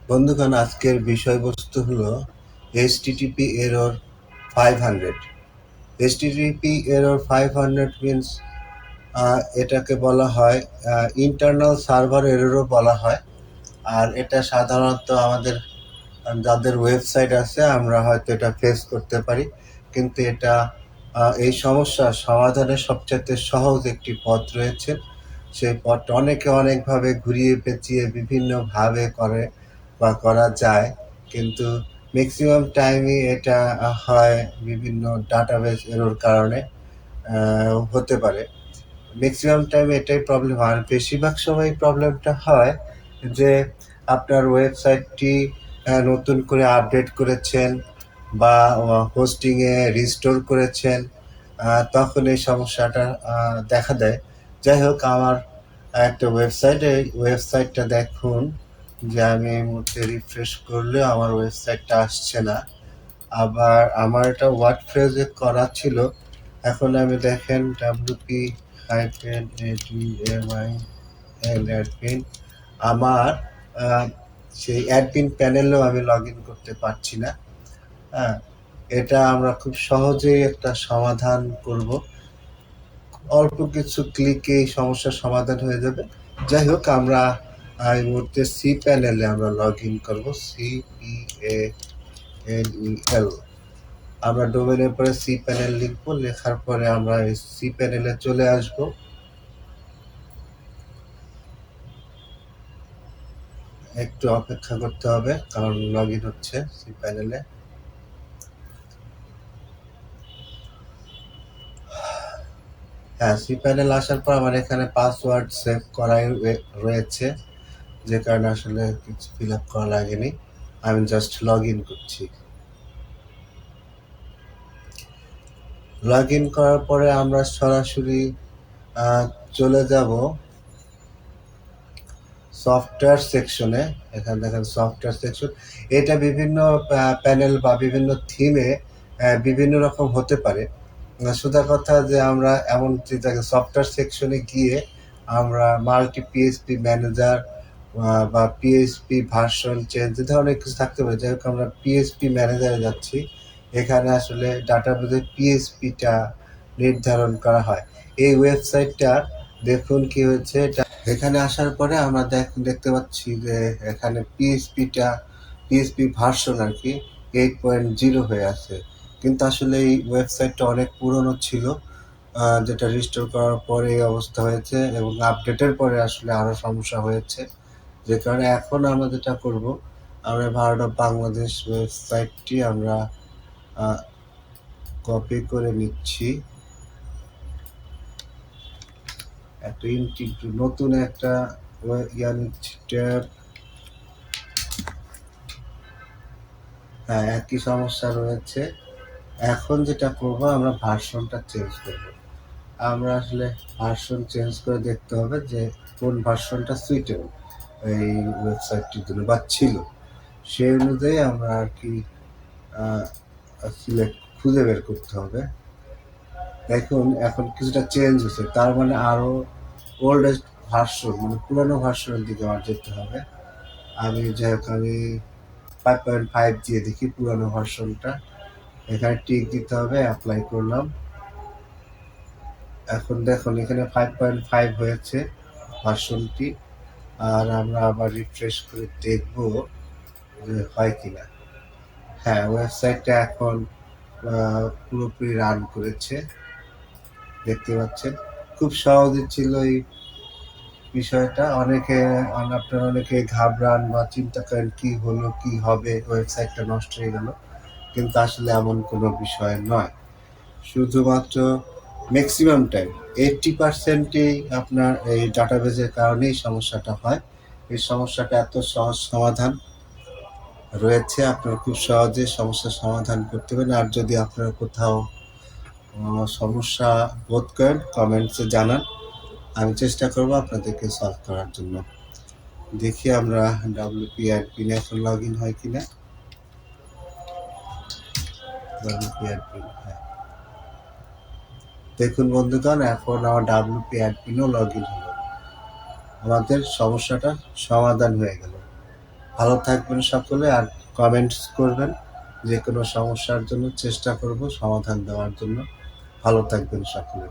বন্ধুগণ, আজকের বিষয়বস্তু হলো HTTP error 500। HTTP error 500 means এটাকে বলা হয় ইন্টারনাল সার্ভার এররও বলা হয়। আর এটা সাধারণত আমাদের যাদের ওয়েবসাইট আছে আমরা হয়তো এটা ফেস করতে পারি, কিন্তু এটা এই সমস্যার সমাধানের সবচেয়ে সহজ একটি পথ রয়েছে। সেই পথটা অনেকে অনেকভাবে ঘুরিয়ে পেঁচিয়ে বিভিন্নভাবে করে বা করা যায়, কিন্তু ম্যাক্সিমাম টাইমই এটা হয় বিভিন্ন ডাটাবেস এরর কারণে হতে পারে। ম্যাক্সিমাম টাইম এটাই প্রবলেম হয়। আর বেশিরভাগ সময় প্রবলেমটা হয় যে আপনার ওয়েবসাইটটি নতুন করে আপডেট করেছেন বা হোস্টিংয়ে রিস্টোর করেছেন, তখন এই সমস্যাটা দেখা দেয়। যাই হোক, আমার একটা ওয়েবসাইটটা দেখুন যে আমি এই মুহূর্তে রিফ্রেশ করলে আমার ওয়েবসাইটটা আসছে না। আবার আমার এটা ওয়ার্ডপ্রেসে করা ছিল। এখন আমি দেখেন wp-admin আমার সেই অ্যাডমিন প্যানেলেও আমি লগ ইন করতে পারছি না। হ্যাঁ, এটা আমরা খুব সহজেই একটা সমাধান করব। অল্প কিছু ক্লিকে এই সমস্যার সমাধান হয়ে যাবে। যাই হোক, আমরা এই মুহূর্তে সি প্যানেলে আমরা লগ ইন করবো। CPANEL, আমরা ডোমেনের পরে সি প্যানেল লিখবো। লেখার পরে আমরা এই সি প্যানেলে চলে আসব। একটু অপেক্ষা করতে হবে কারণ লগ ইন হচ্ছে সি প্যানেলে। হ্যাঁ, সি প্যানেল আসার পর আমার এখানে পাসওয়ার্ড সেভ করাই রয়েছে, যে কারণে আসলে কিছু ফিল আপ করা লাগেনি। আমি জাস্ট লগ ইন করছি। লগ ইন করার পরে আমরা সরাসরি চলে যাব সফটওয়্যার সেকশনে। এখানে দেখেন সফটওয়্যার সেকশন। এটা বিভিন্ন প্যানেল বা বিভিন্ন থিমে বিভিন্ন রকম হতে পারে। সোজা কথা যে আমরা এমন সফটওয়্যার সেকশনে গিয়ে আমরা মাল্টি পিএইচপি ম্যানেজার বা পিএইচপি ভার্সন চেঞ্জ এ ধরনের কিছু থাকতে পারে। যাই হোক, আমরা পিএইচপি ম্যানেজারে যাচ্ছি। এখানে আসলে ডাটাবেজের পিএইচপিটা নির্ধারণ করা হয়। এই ওয়েবসাইটটা দেখুন কি হয়েছে। এখানে আসার পরে আমরা দেখতে পাচ্ছি যে এখানে পিএইচপি ভার্সন আর কি 8.0 হয়ে আছে, কিন্তু আসলে এই ওয়েবসাইটটা অনেক পুরনো ছিল, যেটা রিস্টোর করার পরে এই অবস্থা হয়েছে এবং আপডেটের পরে আসলে আরও সমস্যা হয়েছে। যে কারণে এখন আমরা যেটা করব, আমরা ভারত অফ বাংলাদেশ ওয়েবসাইটটি আমরা কপি করে নিচ্ছি। একটা নতুন একটা ট্যাব। হ্যাঁ, একই সমস্যা রয়েছে। এখন যেটা করব, আমরা ভার্সনটা চেঞ্জ করব। আমরা আসলে ভার্সন চেঞ্জ করে দেখতে হবে যে কোন ভার্সনটা সুইটেবল এই ওয়েবসাইটটির জন্য বা ছিল। সেই অনুযায়ী আমরা আর কি খুঁজে বের করতে হবে। দেখুন এখন কিছুটা চেঞ্জ হয়েছে, তার মানে আরও ওল্ডেস্ট ভার্সন মানে পুরানো ভার্সনের দিকে আমার যেতে হবে। আমি 5.5 দিয়ে দেখি পুরানো ভার্সনটা। এখানে টিক দিতে হবে, অ্যাপ্লাই করলাম। এখন দেখুন এখানে 5.5 হয়েছে ভার্সনটি। আর আমরা আবার রিফ্রেশ করে দেখব যে হয় কিনা। হ্যাঁ, ওয়েবসাইটটা এখন পুরোপুরি রান করেছে, দেখতে পাচ্ছেন। খুব সহজই ছিল এই বিষয়টা। আপনারা অনেকে ঘাবড়ান বা চিন্তা করেন কি হলো, কি হবে, ওয়েবসাইটটা নষ্ট হয়ে গেল, কিন্তু আসলে এমন কোনো বিষয় নয়। শুধুমাত্র ম্যাক্সিমাম টাইম 80%ই আপনার এই ডাটাবেজের কারণেই সমস্যাটা হয়। এই সমস্যাটা এত সহজ সমাধান রয়েছে, আপনারা খুব সহজে সমস্যার সমাধান করতে পারেন। আর যদি আপনারা কোথাও সমস্যা বোধ করেন, কমেন্টসে জানান, আমি চেষ্টা করব আপনাদেরকে সলভ করার জন্য। দেখি আমরা WP অ্যাডমিনে এখন লগ ইন হয় কিনা। WP অ্যাডমিন, হ্যাঁ, দেখুন বন্ধুগণ, এখন আমার WP অ্যাডমিনও লগ ইন হলো। আমাদের সমস্যাটা সমাধান হয়ে গেল। ভালো থাকবেন সকলে, আর কমেন্টস করবেন। যে কোনো সমস্যার জন্য চেষ্টা করব সমাধান দেওয়ার জন্য। ভালো থাকবেন সকলে।